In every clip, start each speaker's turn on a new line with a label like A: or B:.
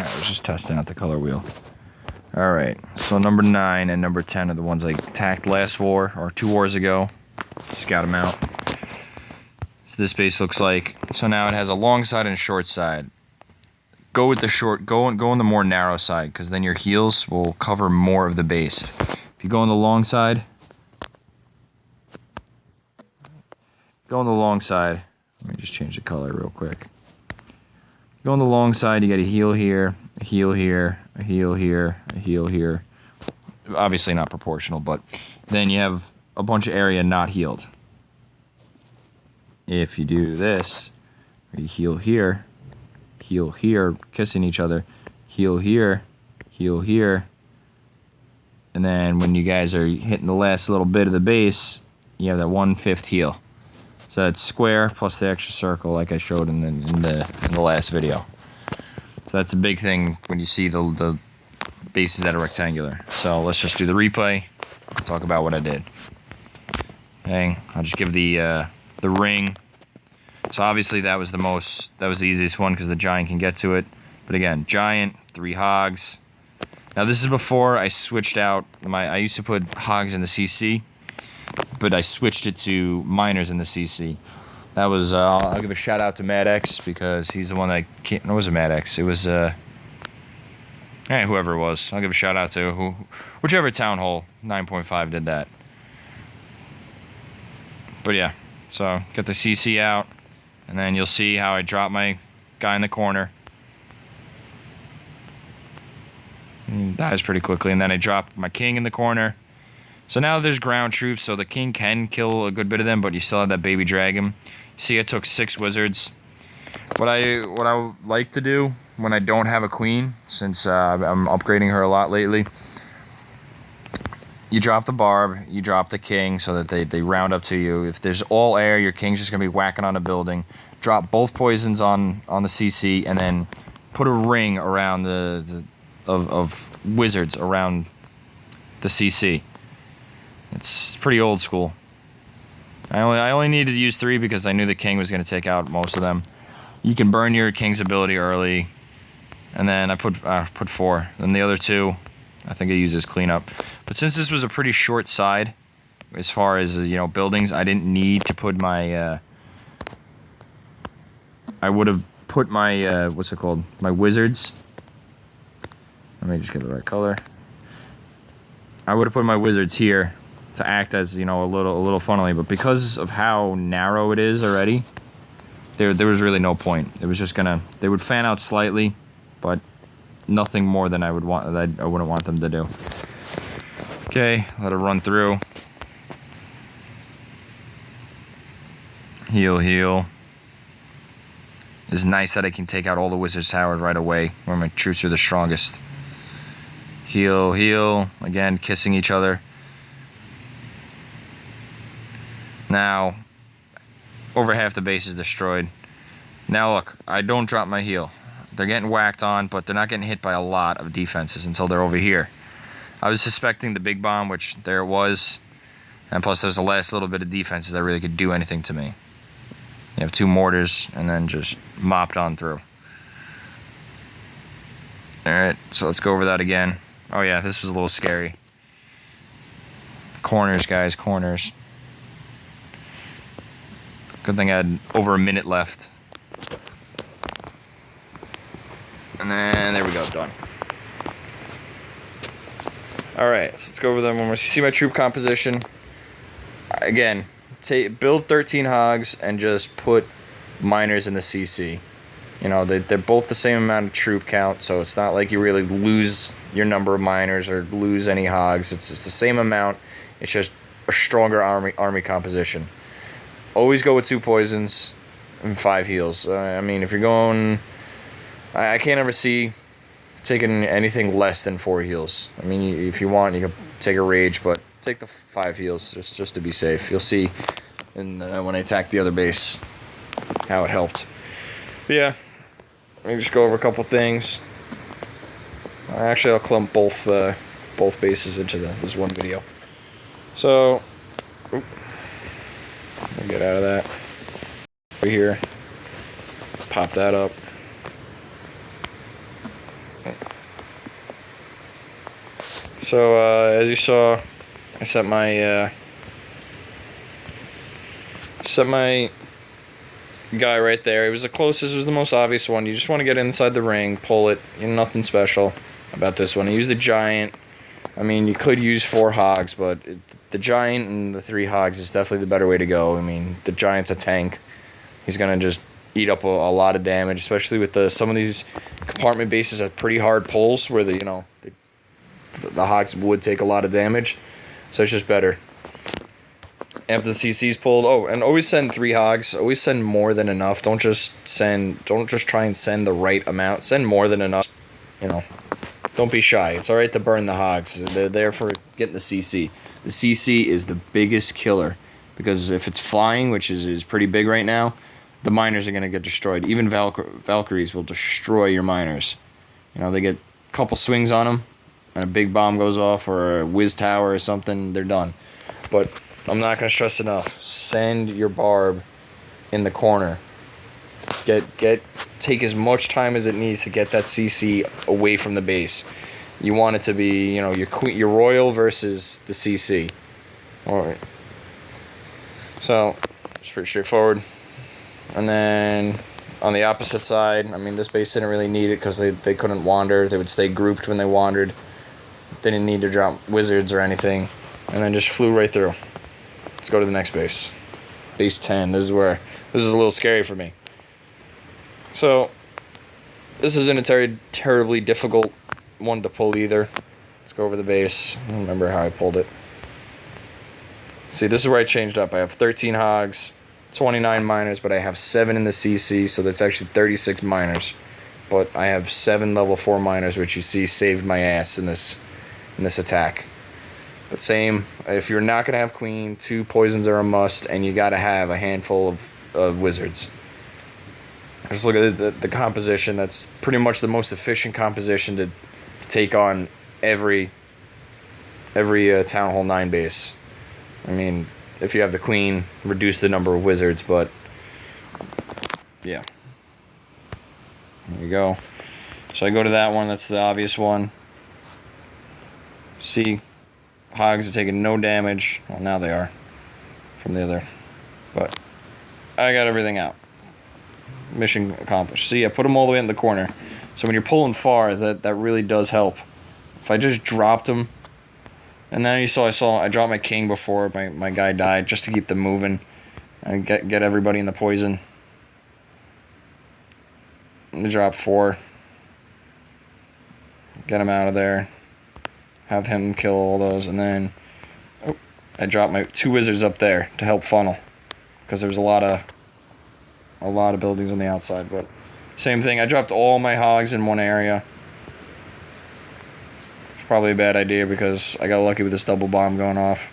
A: Alright, I was just testing out the color wheel. Alright, so number 9 and number 10 are the ones I tacked last war, or 2 wars ago. Scout them out. So this base looks like, so now it has a long side and a short side. Go with the short, go on the more narrow side, because then your heels will cover more of the base. If you go on the long side, let me just change the color real quick. Go on the long side, you got a heel here, a heel here, a heel here, a heel here. Obviously not proportional, but then you have a bunch of area not healed. If you do this, you heel here, kissing each other, heel here, and then when you guys are hitting the last little bit of the base, you have that 1/5 heel. So that's square plus the extra circle, like I showed in the last video. So that's a big thing when you see the bases that are rectangular. So let's just do the replay. Talk about what I did. Okay, I'll just give the ring. So obviously that was the easiest one because the giant can get to it. But again, giant, 3 hogs. Now this is before I switched out I used to put hogs in the CC, but I switched it to miners in the CC. That was I'll give a shout out to Mad X because he's the one that can't. No, it wasn't Mad X. It was whoever it was. I'll give a shout out to whichever Town Hall 9.5 did that. But yeah, so get the CC out, and then you'll see how I drop my guy in the corner. He dies pretty quickly, and then I drop my king in the corner. So now there's ground troops, so the king can kill a good bit of them, but you still have that baby dragon. See, I took 6 wizards. What I like to do when I don't have a queen, since I'm upgrading her a lot lately, you drop the barb, you drop the king so that they round up to you. If there's all air, your king's just going to be whacking on a building. Drop both poisons on the CC, and then put a ring around of wizards around the CC. It's pretty old school. I only needed to use 3 because I knew the king was going to take out most of them. You can burn your king's ability early, and then I put 4. Then the other 2, I think I used as cleanup. But since this was a pretty short side, as far as buildings, I didn't need to put my. I would have put my what's it called? My wizards. Let me just get the right color. I would have put my wizards here to act as a little funnily, but because of how narrow it is already, there was really no point. It was just they would fan out slightly, but nothing more than I wouldn't want them to do. Okay, let it run through. Heal. It's nice that I can take out all the wizards towers right away where my troops are the strongest. Heal. Again, kissing each other. Now, over half the base is destroyed. Now look, I don't drop my heal. They're getting whacked on, but they're not getting hit by a lot of defenses until they're over here. I was suspecting the big bomb, which there it was. And plus there's the last little bit of defenses that really could do anything to me. You have 2 mortars, and then just mopped on through. Alright, so let's go over that again. Oh yeah, this was a little scary. Corners, guys, corners. Good thing I had over a minute left. And then, there we go, done. Alright, so let's go over them one more. You see my troop composition? Again, build 13 hogs and just put miners in the CC. They're both the same amount of troop count, so it's not like you really lose your number of miners or lose any hogs. It's the same amount. It's just a stronger army composition. Always go with 2 poisons and 5 heals. I mean, if you're going... I can't ever see taking anything less than 4 heals. I mean, if you want, you can take a rage, but take the 5 heals just to be safe. You'll see when I attack the other base how it helped. But yeah, let me just go over a couple things. Actually, I'll clump both bases into this one video. So, I'll get out of that. Over here, pop that up. So as you saw, I set my guy right there. It was the closest, it was the most obvious one. You just want to get inside the ring, pull it. Nothing special about this one. I used the giant. I mean, you could use 4 hogs, but the giant and the 3 hogs is definitely the better way to go. I mean, the giant's a tank. He's gonna just eat up a lot of damage, especially with some of these compartment bases have pretty hard pulls where the hogs would take a lot of damage. So it's just better. After the CC's pulled, and always send 3 hogs. Always send more than enough. Don't just try and send the right amount. Send more than enough. Don't be shy. It's alright to burn the hogs. They're there for getting the CC. The CC is the biggest killer because if it's flying, which is pretty big right now, the miners are gonna get destroyed. Even Valkyries will destroy your miners. They get a couple swings on them, and a big bomb goes off, or a whiz tower or something. They're done. But I'm not gonna stress enough. Send your barb in the corner. Take as much time as it needs to get that CC away from the base. You want it to be, your royal versus the CC. All right. So it's pretty straightforward. And then on the opposite side, I mean, this base didn't really need it because they couldn't wander. They would stay grouped when they wandered. They didn't need to drop wizards or anything, and then just flew right through. Let's go to the next base. Base 10. This is a little scary for me. So, this isn't a terribly difficult one to pull either. Let's go over the base. I don't remember how I pulled it. See, this is where I changed up. I have 13 hogs, 29 miners, but I have 7 in the CC, so that's actually 36 miners. But I have 7 level 4 miners, which you see saved my ass in this attack. But same, if you're not going to have queen, 2 poisons are a must, and you got to have a handful of wizards. Just look at the composition. That's pretty much the most efficient composition to take on every Town Hall 9 base. I mean, if you have the queen, reduce the number of wizards, but yeah. There you go. So I go to that one, that's the obvious one. See, hogs are taking no damage. Well, now they are from the other. But I got everything out. Mission accomplished. See, I put them all the way in the corner. So when you're pulling far, that really does help. If I just dropped them, and then I dropped my king before my guy died, just to keep them moving and get everybody in the poison. I'm gonna drop 4. Get him out of there. Have him kill all those, and then I dropped my 2 wizards up there to help funnel, because there was a lot of buildings on the outside. But same thing, I dropped all my hogs in one area. It's probably a bad idea because I got lucky with this double bomb going off.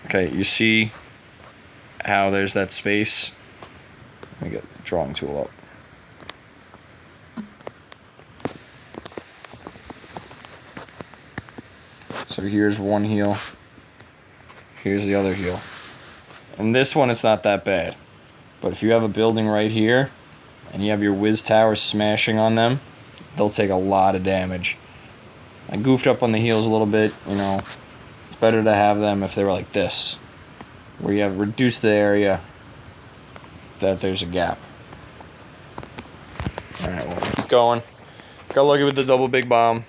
A: Okay, you see how there's that space? Let me get the drawing tool up. So here's one heal. Here's the other heal. And this one, it's not that bad. But if you have a building right here, and you have your whiz towers smashing on them, they'll take a lot of damage. I goofed up on the heals a little bit, It's better to have them if they were like this, where you have reduced the area that there's a gap. Alright, well, keep going. Got lucky with the double big bomb.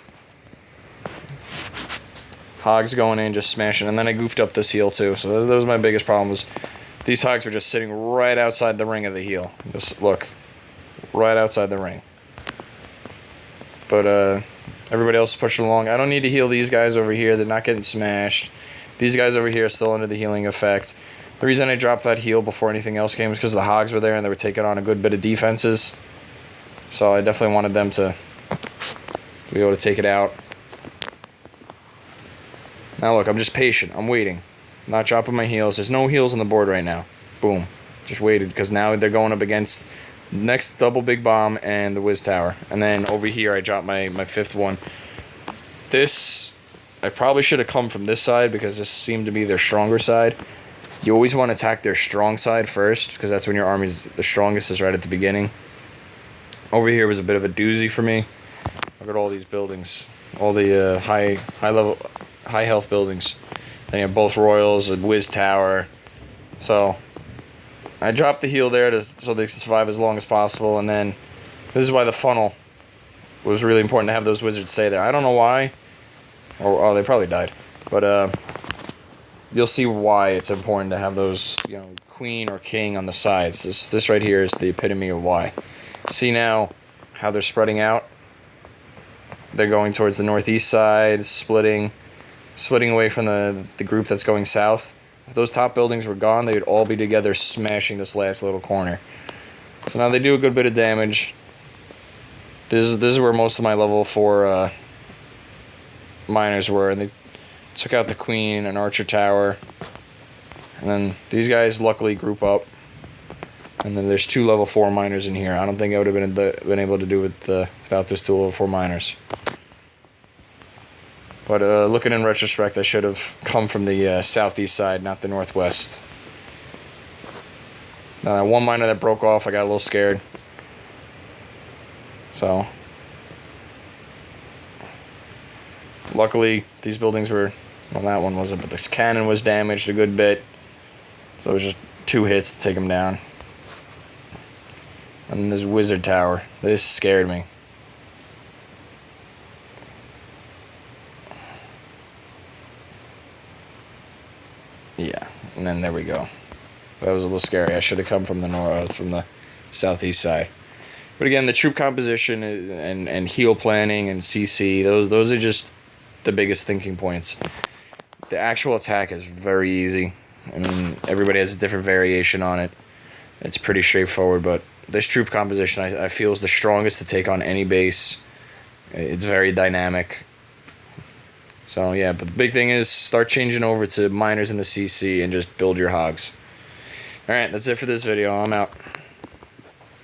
A: Hogs going in, just smashing. And then I goofed up this heal too. So that was my biggest problem, was these hogs were just sitting right outside the ring of the heal. Just look. Right outside the ring. But everybody else is pushing along. I don't need to heal these guys over here. They're not getting smashed. These guys over here are still under the healing effect. The reason I dropped that heal before anything else came was because the hogs were there and they were taking on a good bit of defenses. So I definitely wanted them to be able to take it out. Now look, I'm just patient. I'm waiting. I'm not dropping my heals. There's no heals on the board right now. Boom. Just waited, because now they're going up against next double big bomb and the whiz tower. And then over here I dropped my 5th one. This, I probably should have come from this side, because this seemed to be their stronger side. You always want to attack their strong side first, because that's when your army's the strongest, is right at the beginning. Over here was a bit of a doozy for me. Look at all these buildings. All the high level high health buildings. Then you have both Royals, a Wiz Tower. So I dropped the heal there so they can survive as long as possible, and then this is why the funnel was really important to have those wizards stay there. I don't know why. Oh, they probably died. But you'll see why it's important to have those, queen or king on the sides. This right here is the epitome of why. See now how they're spreading out? They're going towards the northeast side, splitting away from the group that's going south. If those top buildings were gone, they would all be together smashing this last little corner. So now they do a good bit of damage. This is where most of my level 4 miners were, and they took out the queen and archer tower. And then these guys luckily group up. And then there's 2 level 4 miners in here. I don't think I would have been able to do it without those 2 level 4 miners. But looking in retrospect, I should have come from the southeast side, not the northwest. Now that 1 miner that broke off, I got a little scared. So luckily these buildings were, well, that one wasn't, but this cannon was damaged a good bit. So it was just 2 hits to take him down. And then this wizard tower. This scared me. Yeah, and then there we go. That was a little scary. I should have come from the southeast side. But again, the troop composition and heal planning and CC, those are just the biggest thinking points. The actual attack is very easy. I mean, everybody has a different variation on it. It's pretty straightforward, but this troop composition I feel is the strongest to take on any base. It's very dynamic. So yeah, but the big thing is start changing over to miners in the CC and just build your hogs. Alright, that's it for this video. I'm out.